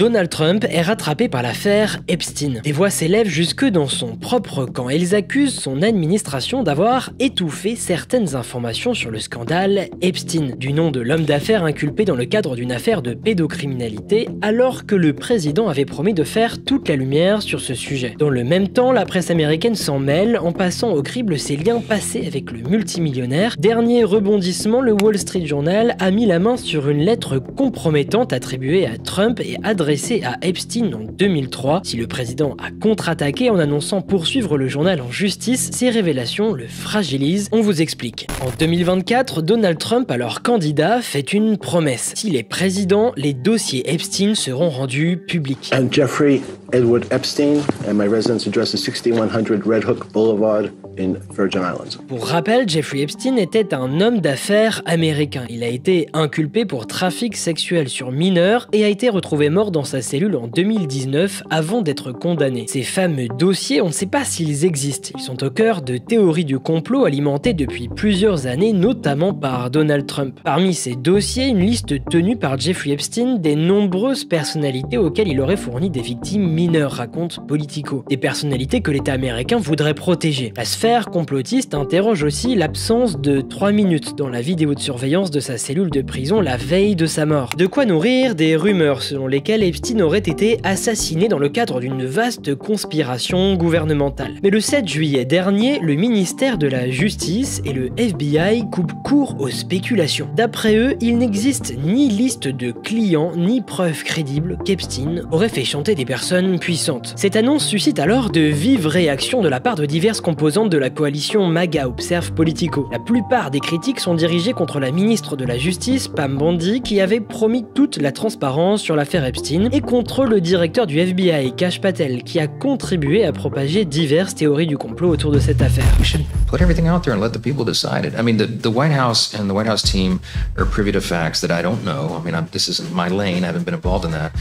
Donald Trump est rattrapé par l'affaire Epstein. Des voix s'élèvent jusque dans son propre camp. Elles accusent son administration d'avoir étouffé certaines informations sur le scandale Epstein, du nom de l'homme d'affaires inculpé dans le cadre d'une affaire de pédocriminalité, alors que le président avait promis de faire toute la lumière sur ce sujet. Dans le même temps, la presse américaine s'en mêle en passant au crible ses liens passés avec le multimillionnaire. Dernier rebondissement, le Wall Street Journal a mis la main sur une lettre compromettante attribuée à Trump et adressée à Epstein en 2003. Si le président a contre-attaqué en annonçant poursuivre le journal en justice, ces révélations le fragilisent. On vous explique. En 2024, Donald Trump, alors candidat, fait une promesse. S'il est président, les dossiers Epstein seront rendus publics. I'm Jeffrey Edward Epstein, and my residence address is 6100 Red Hook Boulevard in Virgin Islands. Pour rappel, Jeffrey Epstein était un homme d'affaires américain. Il a été inculpé pour trafic sexuel sur mineurs et a été retrouvé mort dans sa cellule en 2019 avant d'être condamné. Ces fameux dossiers, on ne sait pas s'ils existent. Ils sont au cœur de théories du complot alimentées depuis plusieurs années, notamment par Donald Trump. Parmi ces dossiers, une liste tenue par Jeffrey Epstein des nombreuses personnalités auxquelles il aurait fourni des victimes mineures, raconte Politico. Des personnalités que l'État américain voudrait protéger. La sphère complotiste interroge aussi l'absence de 3 minutes dans la vidéo de surveillance de sa cellule de prison la veille de sa mort. De quoi nourrir des rumeurs selon lesquelles Epstein aurait été assassiné dans le cadre d'une vaste conspiration gouvernementale. Mais le 7 juillet dernier, le ministère de la Justice et le FBI coupent court aux spéculations. D'après eux, il n'existe ni liste de clients ni preuves crédibles qu'Epstein aurait fait chanter des personnes puissantes. Cette annonce suscite alors de vives réactions de la part de diverses composantes de la coalition MAGA, observe Politico. La plupart des critiques sont dirigées contre la ministre de la Justice, Pam Bondi, qui avait promis toute la transparence sur l'affaire Epstein, et contre le directeur du FBI, Kash Patel, qui a contribué à propager diverses théories du complot autour de cette affaire. We should put everything out there and let the people decide it. I mean, the White House and the White House team are privy to facts that I don't know. I mean, this isn't my lane. I haven't been involved in that.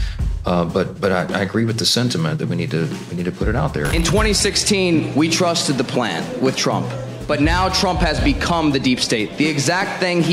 But I agree with the sentiment that we need to put it out there. In 2016, we trusted the plan with Trump. But now Trump has become the deep state. The exact thing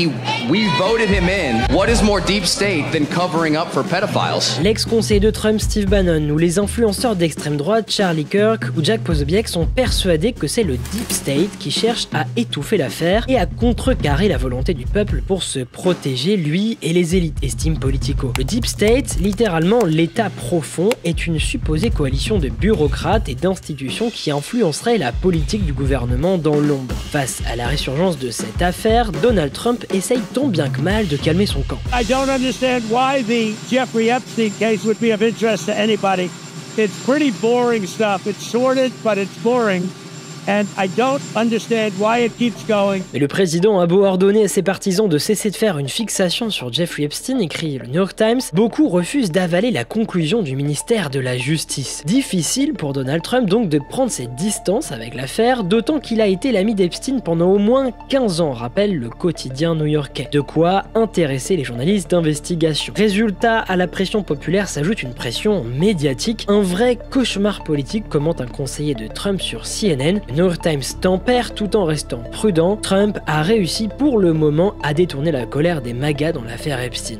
we voted him in. What is more deep state than covering up for pedophiles? L'ex-conseiller de Trump Steve Bannon ou les influenceurs d'extrême droite Charlie Kirk ou Jack Posobiec sont persuadés que c'est le deep state qui cherche à étouffer l'affaire et à contrecarrer la volonté du peuple pour se protéger, lui et les élites, estime Politico. Le deep state, littéralement l'état profond, est une supposée coalition de bureaucrates et d'institutions qui influencerait la politique du gouvernement dans l'ombre. Face à la résurgence de cette affaire, Donald Trump essaye tant bien que mal de calmer son camp. I don't understand why the Jeffrey Epstein case would be of interest to anybody. It's pretty boring stuff. It's sordid, but it's boring. And I don't understand why it keeps going. Mais le président a beau ordonner à ses partisans de cesser de faire une fixation sur Jeffrey Epstein, écrit le New York Times, beaucoup refusent d'avaler la conclusion du ministère de la Justice. Difficile pour Donald Trump donc de prendre ses distances avec l'affaire, d'autant qu'il a été l'ami d'Epstein pendant au moins 15 ans, rappelle le quotidien new-yorkais. De quoi intéresser les journalistes d'investigation. Résultat, à la pression populaire s'ajoute une pression médiatique, un vrai cauchemar politique, commente un conseiller de Trump sur CNN. Le New York Times tempère tout en restant prudent. Trump a réussi pour le moment à détourner la colère des MAGA dans l'affaire Epstein.